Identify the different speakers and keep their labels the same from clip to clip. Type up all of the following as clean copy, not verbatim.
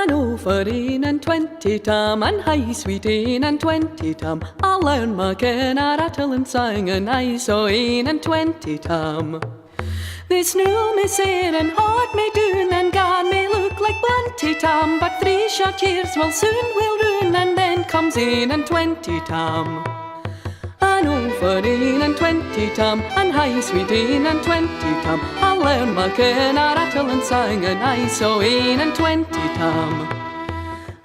Speaker 1: An over 20 tam, and high sweet 20 tam. I'll learn my ken a rattle and sang, and I saw 20 tam. They snoo me sair and hard me doon, and gan me look like 20 tam. But 3 short years will soon will ruin, and then comes 20 tam. An over 20 tam, and high sweet 20 tam. I'll learn my ken a rattle and sang, and I saw 20 tam.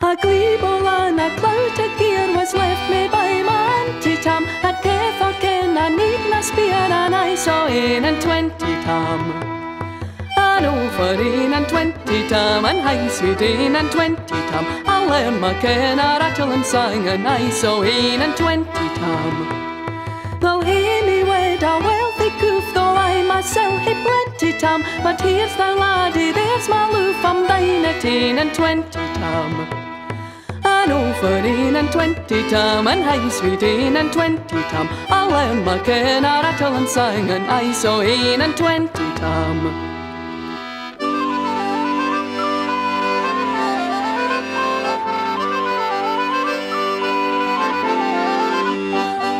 Speaker 1: A glebel and a clout of gear was left me by my auntie tam. At Keth or Ken I need na spear, and I saw 20 tam. An over 20 tam, and high sweet 20 tam. I'll learn my ken a rattle and sang, and I saw 20 tam. They'll hear me wed a wealthy coof, though I myself hae plenty tam. But here's the laddie, there's my loof, I'm thine at 20 tam. An over 20 tam, and high sweet 20 tam. I'll learn my ken a rattle and sang, and I saw 20 tam.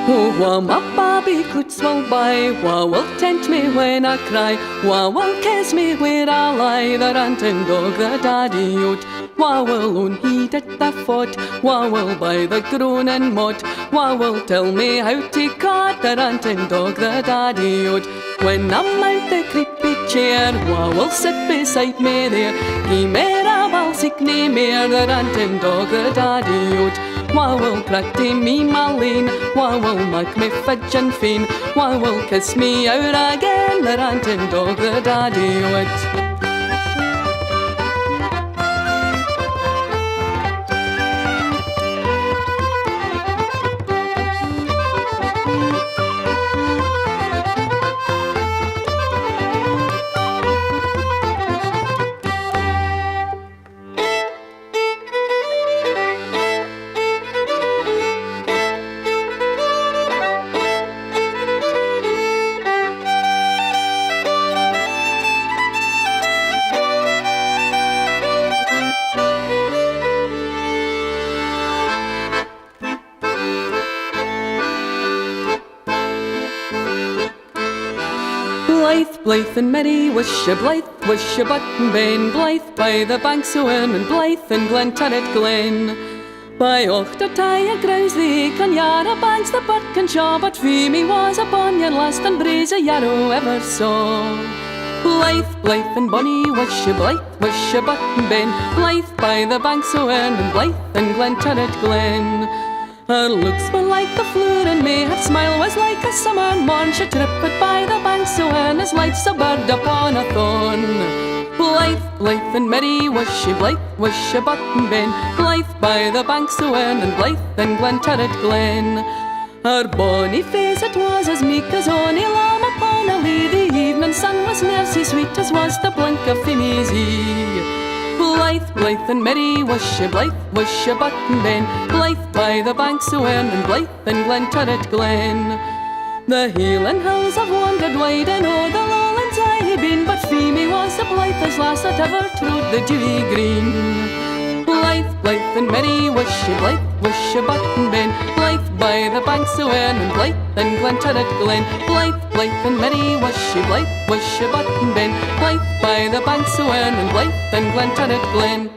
Speaker 1: Oh, wha my Bobby coots will buy, wha will tent me when I cry, wha will kiss me where I lie, the ranting dog, the daddy oat, wha will own heat at the foot, wha will buy the groaning mud, wha will tell me how to cut the ranting dog, the daddy oat. When I'm out the creepy chair, wha will sit beside me there, he made a ball sick me mere, the ranting dog, the daddy oat. Wha will pratty me Marlene, wha will make me fidge and fain, wha will kiss me out again, the ranting dog, the daddy oat. Blythe, blithe and merry was she, blithe was she, button ben, blithe by the banks o' Earn, and blithe in Glenturret Glen. By Ochterty a grouse the Conyara banks the Birkinshaw, but Feemy was upon your last and braes a yarrow ever saw. Blithe, blithe and bonny was she, blithe was she, button ben, blithe by the banks o' Earn, and blithe in Glenturret Glen. Her looks were like the fleur in May, her smile was like a summer morn. She tripped by the banks o' Earn as light's a bird upon a thorn. Blithe, blithe and merry was she, blithe was she, button ben, blithe by the banks o' Earn, and blithe in Glenturret Glen. Her bonny face it was as meek as ony lamb upon a lea. The evening sun was mercy sweet as was the blink of Phemie's ee. Blithe, blithe and merry was she, blithe was she, button ben, blithe by the banks o' Earn, and blithe in Glenturret Glen. The Hieland hills have wandered wide, and o'er the lowlands I hae been, but Feemy was the blithest lass that ever trod the dewy green. Blithe, blithe and merry was she, blithe was she, button ben, blithe by the banks o' Earn, and blithe in Glenturret Glen. Blithe, blithe and merry was she, blithe was she, button ben, blithe by the banks o' Earn, and blithe in Glenturret Glen.